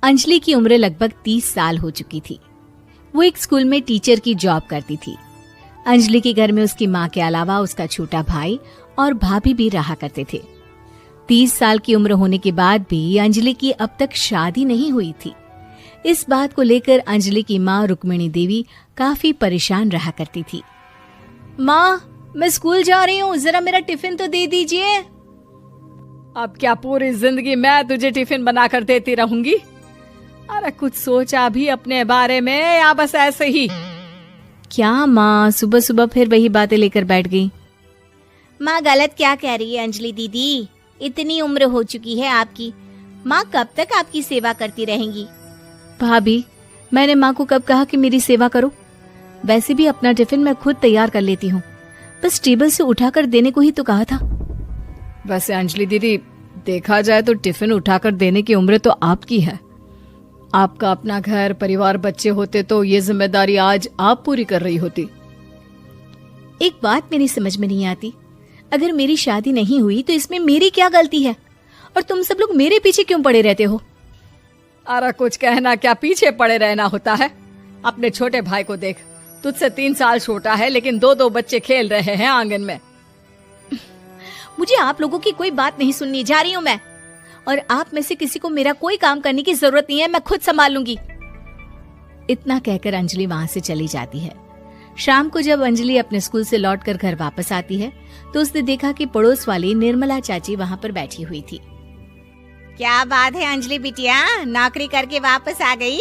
अंजलि की उम्र लगभग 30 साल हो चुकी थी। वो एक स्कूल में टीचर की जॉब करती थी। अंजलि के घर में उसकी माँ के अलावा उसका छोटा भाई और भाभी भी रहा करते थे। 30 साल की उम्र होने के बाद भी अंजलि की अब तक शादी नहीं हुई थी। इस बात को लेकर अंजलि की माँ रुक्मिणी देवी काफी परेशान रहा करती थी। माँ, मैं स्कूल जा रही हूँ, जरा मेरा टिफिन तो दे दीजिए। अब क्या पूरी जिंदगी मैं तुझे टिफिन बनाकर देती रहूंगी? अरे कुछ सोचा भी अपने बारे में या बस ऐसे ही? क्या माँ, सुबह सुबह फिर वही बातें लेकर बैठ गई। माँ गलत क्या कह रही है अंजलि दीदी? इतनी उम्र हो चुकी है आपकी, माँ कब तक आपकी सेवा करती रहेंगी? भाभी, मैंने माँ को कब कहा कि मेरी सेवा करो? वैसे भी अपना टिफिन मैं खुद तैयार कर लेती हूँ, बस टेबल से उठाकर देने को ही तो कहा था। वैसे अंजलि दीदी, देखा जाए तो टिफिन उठाकर देने की उम्र तो आपकी है। आपका अपना घर परिवार बच्चे होते तो ये जिम्मेदारी आज आप पूरी कर रही होती। एक बात मेरी समझ में नहीं आती, अगर मेरी शादी नहीं हुई तो इसमें मेरी क्या गलती है और तुम सब लोग मेरे पीछे क्यों पड़े रहते हो? अरे कुछ कहना क्या पीछे पड़े रहना होता है? अपने छोटे भाई को देख, तुझसे 3 साल छोटा है लेकिन 2 बच्चे खेल रहे हैं आंगन में। मुझे आप लोगों की कोई बात नहीं सुननी, जा रही हूँ मैं। और आप में से किसी को मेरा कोई काम करने की जरूरत नहीं है, मैं खुद संभाल लूंगी। इतना कहकर अंजलि वहां से चली जाती है। शाम को जब अंजलि अपने स्कूल से लौटकर घर वापस आती है तो उसने देखा कि पड़ोस वाली निर्मला चाची वहां पर बैठी हुई थी। क्या बात है अंजलि बिटिया, नौकरी करके वापस आ गई?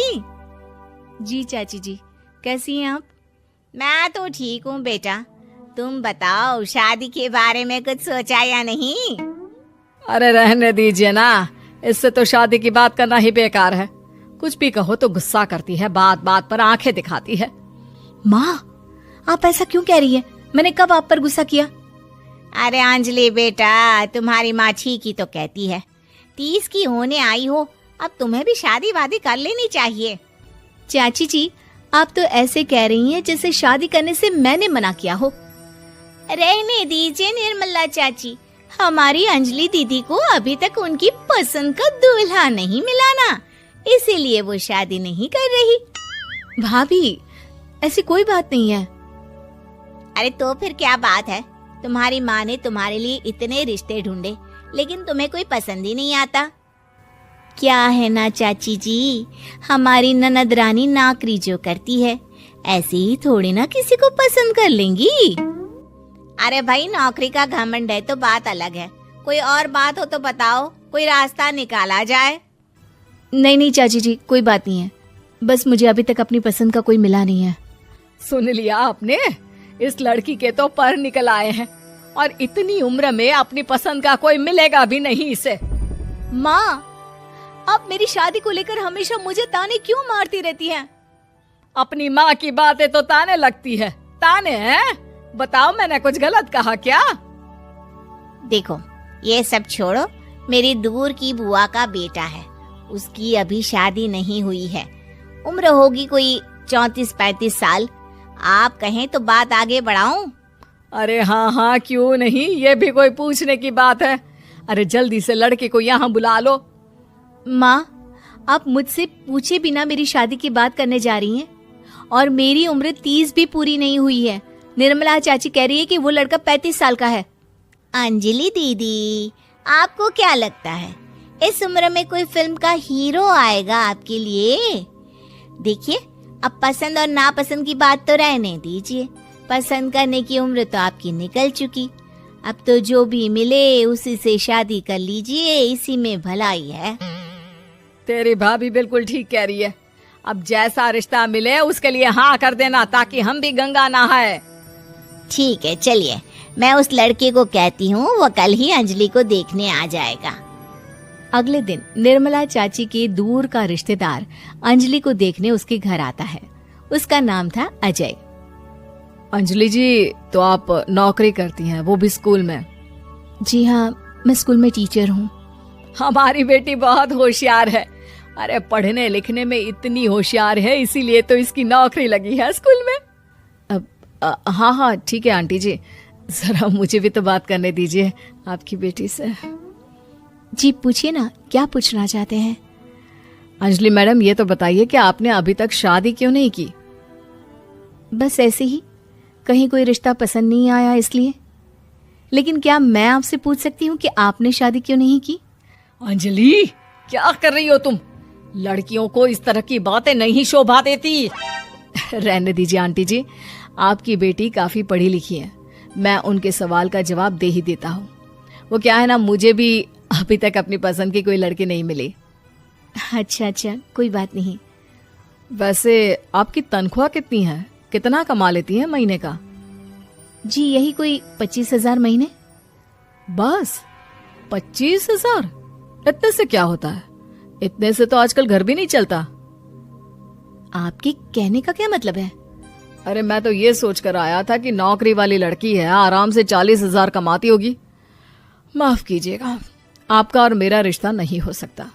जी चाची जी, कैसी हैं आप? मैं तो ठीक हूँ बेटा, तुम बताओ शादी के बारे में कुछ सोचा या नहीं? अरे रहने दीजिए ना, इससे तो शादी की बात करना ही बेकार है। कुछ भी कहो तो गुस्सा करती है, बात बात पर आंखें दिखाती है। माँ, आप ऐसा क्यों कह रही है? मैंने कब आप पर गुस्सा किया? अरे अंजलि बेटा, तुम्हारी माँ ठीक ही तो कहती है। 30 की होने आई हो, अब तुम्हें भी शादी वादी कर लेनी चाहिए। चाची जी, आप तो ऐसे कह रही हैं जैसे शादी करने से मैंने मना किया हो। रहने दीजिए निर्मला चाची, हमारी अंजलि दीदी को अभी तक उनकी पसंद का दूल्हा नहीं मिला ना, इसीलिए वो शादी नहीं कर रही। भाभी, ऐसी कोई बात नहीं है। अरे तो फिर क्या बात है? तुम्हारी माँ ने तुम्हारे लिए इतने रिश्ते ढूंढे लेकिन तुम्हें कोई पसंद ही नहीं आता। क्या है ना चाची जी, हमारी ननद रानी नौकरी जो करती है ऐसे ही थोड़ी ना किसी को पसंद कर लेंगी। अरे भाई, नौकरी का घमंड है तो बात अलग है, कोई और बात हो तो बताओ, कोई रास्ता निकाला जाए। नहीं चाची जी, कोई बात नहीं है, बस मुझे अभी तक अपनी पसंद का कोई मिला नहीं है। सुन लिया आपने, इस लड़की के तो पर निकल आए हैं और इतनी उम्र में अपनी पसंद का कोई मिलेगा भी नहीं इसे। माँ, आप मेरी शादी को लेकर हमेशा मुझे ताने क्यों मारती रहती हैं? अपनी माँ की बातें तो ताने लगती है। ताने हैं? बताओ, मैंने कुछ गलत कहा क्या? देखो, ये सब छोड़ो, मेरी दूर की बुआ का बेटा है, उसकी अभी शादी नहीं हुई है, उम्र होगी कोई 34-35 साल। आप कहें तो बात आगे बढ़ाऊं? अरे हाँ हाँ, क्यों नहीं, ये भी कोई पूछने की बात है। अरे जल्दी से लड़के को यहाँ बुला लो। माँ, आप मुझसे पूछे बिना मेरी शादी की बात करने जा रही हैं और मेरी उम्र 30 भी पूरी नहीं हुई है। निर्मला चाची कह रही है कि वो लड़का 35 साल का है। अंजलि दीदी, आपको क्या लगता है इस उम्र में कोई फिल्म का हीरो आएगा आपके लिए? देखिए, अब पसंद और नापसंद की बात तो रहने दीजिए, पसंद करने की उम्र तो आपकी निकल चुकी। अब तो जो भी मिले उसी से शादी कर लीजिए, इसी में भलाई है। तेरी भाभी बिल्कुल ठीक कह रही है। अब जैसा रिश्ता मिले उसके लिए हाँ कर देना, ताकि हम भी गंगा नहाए। ठीक है, चलिए मैं उस लड़के को कहती हूँ, वो कल ही अंजलि को देखने आ जाएगा। अगले दिन निर्मला चाची के दूर का रिश्तेदार अंजलि को देखने उसके घर आता है। उसका नाम था अजय। अंजलि जी, तो आप नौकरी करती हैं, वो भी स्कूल में? जी हाँ, मैं स्कूल में टीचर हूँ। हमारी बेटी बहुत होशियार है। अरे पढ़ने लिखने में इतनी होशियार है, इसीलिए तो इसकी नौकरी लगी है स्कूल में। हाँ हाँ ठीक है आंटी जी, जरा मुझे भी तो बात करने दीजिए आपकी बेटी से। जी पूछिए ना, क्या पूछना चाहते हैं? अंजलि मैडम, ये तो बताइए कि आपने अभी तक शादी क्यों नहीं की? बस ऐसे ही, कहीं कोई रिश्ता पसंद नहीं आया इसलिए। लेकिन क्या मैं आपसे पूछ सकती हूँ कि आपने शादी क्यों नहीं की? अंजलि, क्या कर रही हो तुम? लड़कियों को इस तरह की बातें नहीं शोभा देती। रहने दीजिए आंटी जी, आपकी बेटी काफी पढ़ी लिखी है, मैं उनके सवाल का जवाब दे ही देता हूँ। वो क्या है ना, मुझे भी अभी तक अपनी पसंद की कोई लड़की नहीं मिली। अच्छा, कोई बात नहीं। वैसे आपकी तनख्वाह कितनी है? कितना कमा लेती हैं महीने का? जी यही कोई 25,000 महीने। बस 25,000? इतने से क्या होता है? इतने से तो आजकल घर भी नहीं चलता। आपके कहने का क्या मतलब है? अरे मैं तो ये सोच कर आया था कि नौकरी वाली लड़की है, आराम से 40,000 कमाती होगी। माफ कीजिएगा, आपका और मेरा रिश्ता नहीं हो सकता।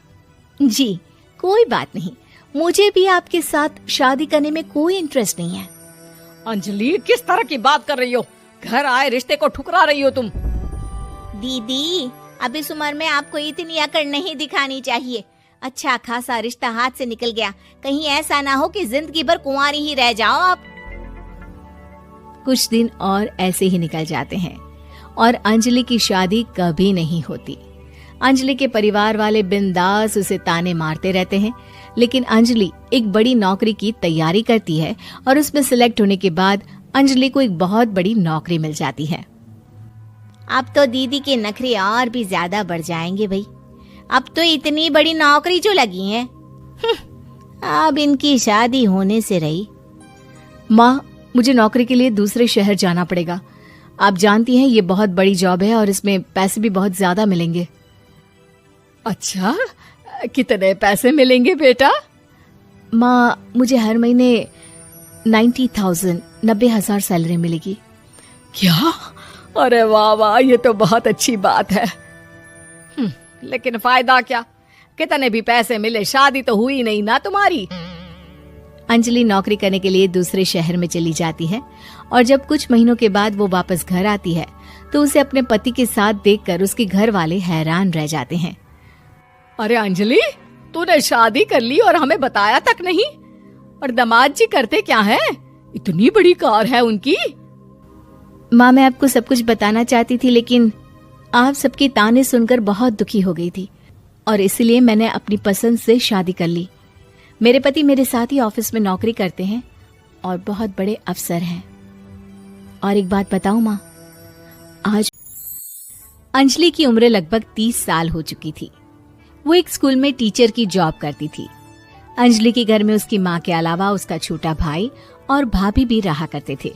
जी कोई बात नहीं, मुझे भी आपके साथ शादी करने में कोई इंटरेस्ट नहीं है। अंजलि, किस तरह की बात कर रही हो? घर आए रिश्ते को ठुकरा रही हो तुम। दीदी, अब इस उम्र में आपको इतनी अकड़ नहीं दिखानी चाहिए। अच्छा खासा रिश्ता हाथ से निकल गया, कहीं ऐसा ना हो कि जिंदगी भर कुंवारी ही रह जाओ आप। कुछ दिन और ऐसे ही निकल जाते हैं और अंजलि की शादी कभी नहीं होती। अंजलि के परिवार वाले बिंदास उसे ताने मारते रहते हैं, लेकिन अंजलि एक बड़ी नौकरी की तैयारी करती है और उसमें सिलेक्ट होने के बाद अंजलि को एक बहुत बड़ी नौकरी मिल जाती है। अब तो दीदी के नखरे और भी ज्यादा बढ़ जाएंगे भाई। अब तो इतनी बड़ी नौकरी जो लगी है, अब इनकी शादी होने से रही। माँ, मुझे नौकरी के लिए दूसरे शहर जाना पड़ेगा। आप जानती हैं ये बहुत बड़ी जॉब है और इसमें पैसे भी बहुत ज्यादा मिलेंगे। अच्छा, कितने पैसे मिलेंगे बेटा? माँ, मुझे हर महीने 90,000 सैलरी मिलेगी। क्या? अरे वाह वाह, ये तो बहुत अच्छी बात है। लेकिन फायदा क्या? कितने भी पैसे मिले, शादी तो हुई नहीं ना तुम्हारी। अंजलि नौकरी करने के लिए दूसरे शहर में चली जाती है और जब कुछ महीनों के बाद वो वापस घर आती है तो उसे अपने पति के साथ देखकर उसके घर वाले हैरान रह जाते हैं। अरे अंजलि, तूने शादी कर ली और हमें बताया तक नहीं। और दामाद जी करते क्या हैं? इतनी बड़ी कार है उनकी। माँ, मैं आपको सब कुछ बताना चाहती थी, लेकिन आप सबके ताने सुनकर बहुत दुखी हो गई थी और इसलिए मैंने अपनी पसंद से शादी कर ली। मेरे पति मेरे साथ ही ऑफिस में नौकरी करते हैं और बहुत बड़े अफसर हैं। और एक बात बताऊं माँ, आज अंजलि की उम्र लगभग 30 साल हो चुकी थी। वो एक स्कूल में टीचर की जॉब करती थी। अंजलि के घर में उसकी माँ के अलावा उसका छोटा भाई और भाभी भी रहा करते थे।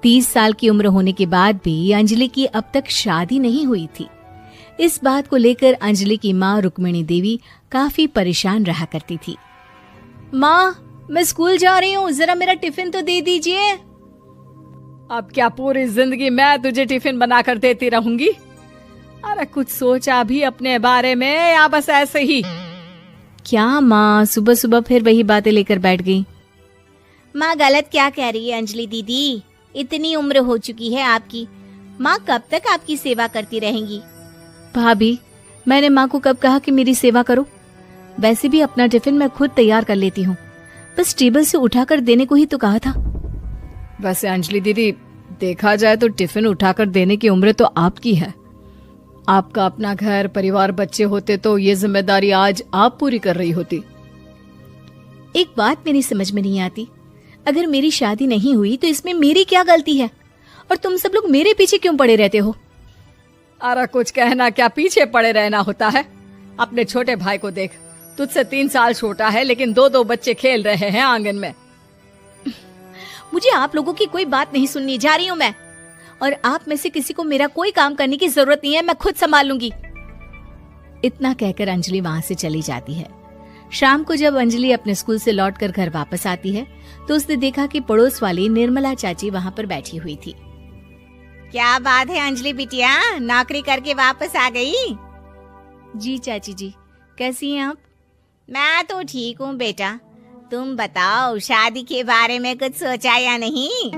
30 साल की उम्र होने के बाद भी अंजलि की अब तक शादी नहीं हुई थी। इस बात को लेकर अंजलि की माँ रुक्मिणी देवी काफी परेशान रहा करती थी। माँ, मैं स्कूल जा रही हूँ, जरा मेरा टिफिन तो दे दीजिए। अब क्या पूरी जिंदगी मैं तुझे टिफिन बनाकर देती रहूंगी? अरे कुछ सोचा भी अपने बारे में या बस ऐसे ही? क्या माँ, सुबह सुबह फिर वही बातें लेकर बैठ गई? माँ गलत क्या कह रही है अंजलि दीदी? इतनी उम्र हो चुकी है आपकी, माँ कब तक आपकी सेवा करती रहेंगी? भाभी, मैंने माँ को कब कहा कि मेरी सेवा करो? वैसे भी अपना टिफिन मैं खुद तैयार कर लेती हूँ, बस टेबल से उठाकर देने को ही तो कहा था। वैसे अंजलि दीदी, देखा जाए तो टिफिन उठाकर देने की उम्र तो आपकी है। आपका अपना घर, परिवार, बच्चे होते तो ये जिम्मेदारी आज आप पूरी कर रही होती। एक बात मेरी समझ में नहीं आती, अगर मेरी शादी नहीं हुई तो इसमें मेरी क्या गलती है और तुम सब लोग मेरे पीछे क्यों पड़े रहते हो? अरे कुछ कहना क्या पीछे पड़े रहना होता है? अपने छोटे भाई को देख, तुझसे 3 साल छोटा है लेकिन 2-2 बच्चे खेल रहे हैं आंगन में। मुझे आप लोगों की कोई बात नहीं सुननी, जा रही हूँ मैं। और आप में से किसी को मेरा कोई काम करने की जरूरत नहीं है, मैं खुद संभाल लूंगी। इतना कहकर अंजलि वहां से चली जाती है। शाम को जब अंजलि अपने स्कूल से लौटकर घर वापस आती है तो उसने देखा कि पड़ोस वाली निर्मला चाची वहां पर बैठी हुई थी। क्या बात है अंजलि बिटिया, नौकरी करके वापस आ गई? जी चाची जी, कैसी हैं आप? मैं तो ठीक हूँ बेटा, तुम बताओ शादी के बारे में कुछ सोचा या नहीं?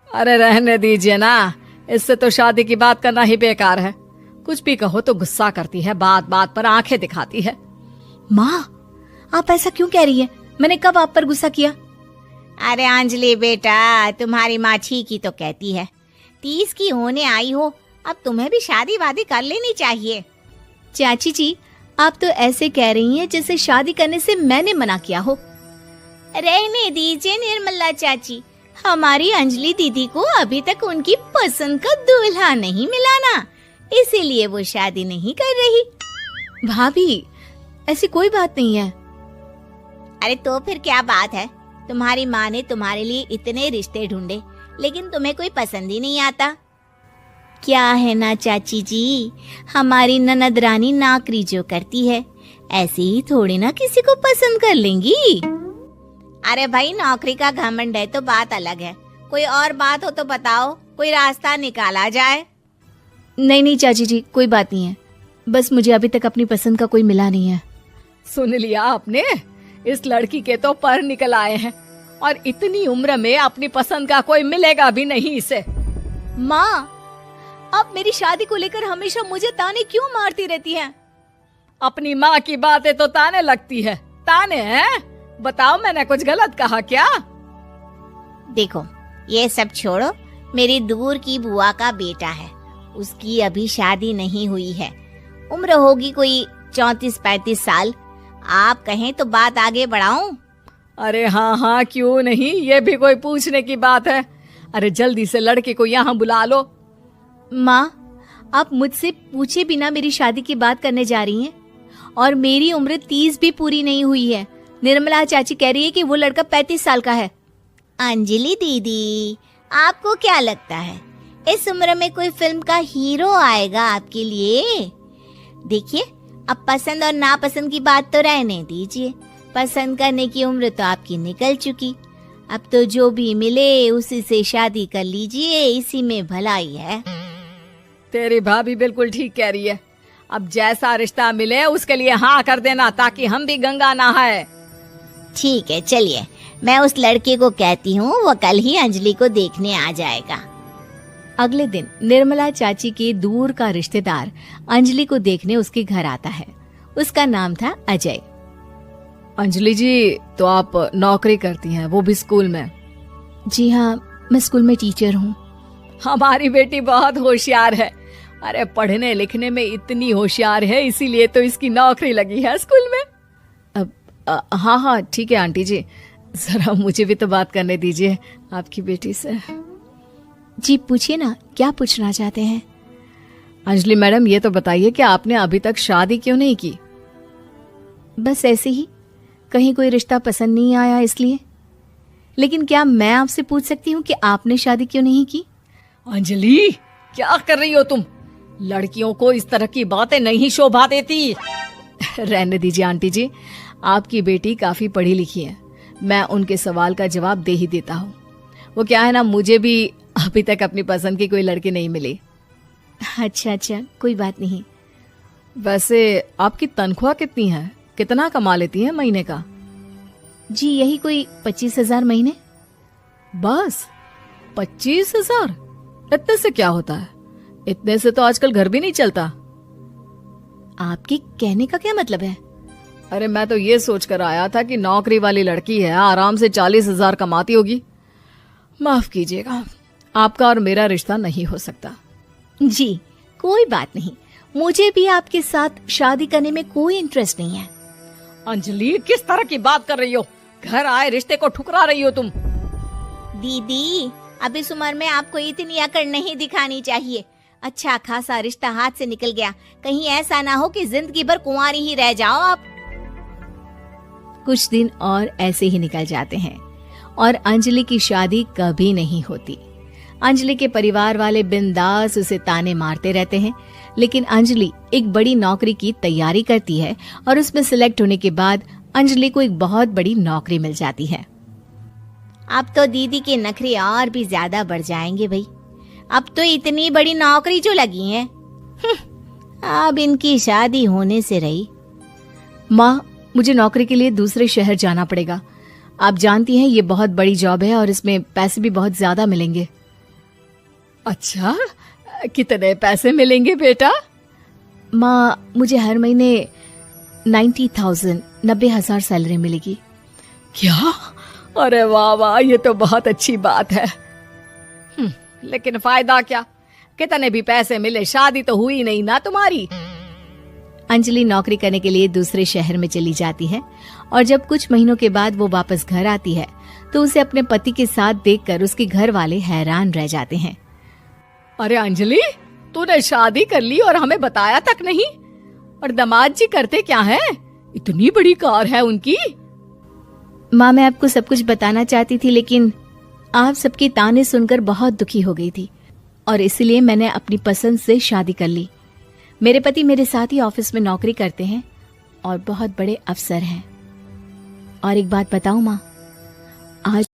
अरे रहने दीजिए ना, इससे तो शादी की बात करना ही बेकार है। कुछ भी कहो तो गुस्सा करती है, बात बात पर आंखें दिखाती है। माँ, आप ऐसा क्यों कह रही हैं? मैंने कब आप पर गुस्सा किया? अरे अंजलि बेटा, तुम्हारी माँ ठीक ही तो कहती है। 30 की होने आई हो, अब तुम्हें भी शादी वादी कर लेनी चाहिए। चाची जी, आप तो ऐसे कह रही हैं जैसे शादी करने से मैंने मना किया हो। रहने दीजिए निर्मला चाची, हमारी अंजलि दीदी को अभी तक उनकी पसंद का दूल्हा नहीं मिला ना, इसीलिए वो शादी नहीं कर रही। भाभी, ऐसी कोई बात नहीं है। अरे तो फिर क्या बात है? तुम्हारी माँ ने तुम्हारे लिए इतने रिश्ते ढूंढे, लेकिन तुम्हें कोई पसंद ही नहीं आता। क्या है ना चाची जी, हमारी ननद रानी नौकरी जो करती है, ऐसे ही थोड़ी ना किसी को पसंद कर लेंगी। अरे भाई, नौकरी का घमंड है तो बात अलग है, कोई और बात हो तो बताओ, कोई रास्ता निकाला जाए। नहीं चाची जी, कोई बात नहीं है, बस मुझे अभी तक अपनी पसंद का कोई मिला नहीं है। सुन लिया आपने? इस लड़की के तो पर निकल आए हैं और इतनी उम्र में अपनी पसंद का कोई मिलेगा भी नहीं इसे। माँ, आप मेरी शादी को लेकर हमेशा मुझे ताने क्यों मारती रहती हैं? अपनी माँ की बातें तो ताने लगती है। ताने हैं? बताओ, मैंने कुछ गलत कहा क्या? देखो, ये सब छोड़ो, मेरी दूर की बुआ का बेटा है, उसकी अभी शादी नहीं हुई है, उम्र होगी कोई 34-35 साल। आप कहें तो बात आगे बढ़ाऊं? अरे हाँ, क्यों नहीं, ये भी कोई पूछने की बात है। अरे जल्दी से लड़के को यहाँ बुला लो। माँ, आप मुझसे पूछे बिना मेरी शादी की बात करने जा रही हैं, और मेरी उम्र 30 भी पूरी नहीं हुई है। निर्मला चाची कह रही है कि वो लड़का 35 साल का है। अंजलि दीदी, आपको क्या लगता है इस उम्र में कोई फिल्म का हीरो आएगा आपके लिए? देखिए, अब पसंद और नापसंद की बात तो रहने दीजिए, पसंद करने की उम्र तो आपकी निकल चुकी। अब तो जो भी मिले उसी से शादी कर लीजिए, इसी में भलाई है। तेरी भाभी बिल्कुल ठीक कह रही है। अब जैसा रिश्ता मिले उसके लिए हाँ कर देना, ताकि हम भी गंगा नहाए। ठीक है, चलिए, मैं उस लड़के को कहती हूँ, वो कल ही अंजलि को देखने आ जाएगा। अगले दिन निर्मला चाची के दूर का रिश्तेदार अंजलि को देखने उसके घर आता है। उसका नाम था अजय। अंजलि जी, तो आप नौकरी करती हैं, वो भी स्कूल में? जी हाँ, मैं स्कूल में टीचर हूँ। हमारी बेटी बहुत होशियार है। अरे पढ़ने लिखने में इतनी होशियार है, इसीलिए तो इसकी नौकरी लगी है स्कूल में। हाँ, ठीक है आंटी जी, जरा मुझे भी तो बात करने दीजिए आपकी बेटी से। जी पूछिए ना, क्या पूछना चाहते हैं? अंजलि मैडम, ये तो बताइए कि आपने अभी तक शादी क्यों नहीं की? बस ऐसे ही, कहीं कोई रिश्ता पसंद नहीं आया इसलिए। लेकिन क्या मैं आपसे पूछ सकती हूँ कि आपने शादी क्यों नहीं की? अंजलि, क्या कर रही हो तुम? लड़कियों को इस तरह की बातें नहीं शोभा देती। रहने दीजिए आंटी जी, आपकी बेटी काफी पढ़ी लिखी है, मैं उनके सवाल का जवाब दे ही देता हूँ। वो क्या है ना, मुझे भी अभी तक अपनी पसंद की कोई लड़की नहीं मिली। अच्छा, कोई बात नहीं। वैसे आपकी तनख्वाह कितनी है? कितना कमा लेती हैं महीने का? जी यही कोई 25,000 महीने। बस 25,000? इतने से क्या होता है? इतने से तो आजकल घर भी नहीं चलता। आपके कहने का क्या मतलब है? अरे मैं तो ये सोचकर आया था कि नौकरी वाली लड़की है, आराम से 40,000 कमाती होगी। माफ कीजिएगा, आपका और मेरा रिश्ता नहीं हो सकता। जी कोई बात नहीं, मुझे भी आपके साथ शादी करने में कोई इंटरेस्ट नहीं है। अंजलि, किस तरह की बात कर रही हो? घर आए रिश्ते को ठुकरा रही हो तुम। दीदी, अब इस उम्र में आपको इतनी अकड़ नहीं दिखानी चाहिए। अच्छा खासा रिश्ता हाथ से निकल गया, कहीं ऐसा ना हो कि जिंदगी भर कुंवारी ही रह जाओ आप। कुछ दिन और ऐसे ही निकल जाते हैं और अंजलि की शादी कभी नहीं होती। अंजलि के परिवार वाले बिंदास उसे ताने मारते रहते हैं, लेकिन अंजलि एक बड़ी नौकरी की तैयारी करती है और उसमें सिलेक्ट होने के बाद अंजलि को एक बहुत बड़ी नौकरी मिल जाती है। अब तो दीदी के नखरे और भी ज्यादा बढ़ जाएंगे भाई, अब तो इतनी बड़ी नौकरी जो लगी है, अब इनकी शादी होने से रही। माँ, मुझे नौकरी के लिए दूसरे शहर जाना पड़ेगा। आप जानती हैं ये बहुत बड़ी जॉब है और इसमें पैसे भी बहुत ज्यादा मिलेंगे। अच्छा, कितने पैसे मिलेंगे बेटा? माँ, मुझे हर महीने 90,000 90,000 सैलरी मिलेगी। क्या? अरे वाह वाह, ये तो बहुत अच्छी बात है। लेकिन फायदा क्या? कितने भी पैसे मिले, शादी तो हुई नहीं ना तुम्हारी। अंजलि नौकरी करने के लिए दूसरे शहर में चली जाती है और जब कुछ महीनों के बाद वो वापस घर आती है तो उसे अपने पति के साथ देखकर उसके घर वाले हैरान रह जाते हैं। अरे अंजलि, तूने शादी कर ली और हमें बताया तक नहीं। और दामाद जी करते क्या है? इतनी बड़ी कार है उनकी। माँ, मैं आपको सब कुछ बताना चाहती थी लेकिन आप सबके ताने सुनकर बहुत दुखी हो गई थी और इसलिए मैंने अपनी पसंद से शादी कर ली। मेरे पति मेरे साथ ही ऑफिस में नौकरी करते हैं और बहुत बड़े अफसर हैं। और एक बात बताऊं माँ, आज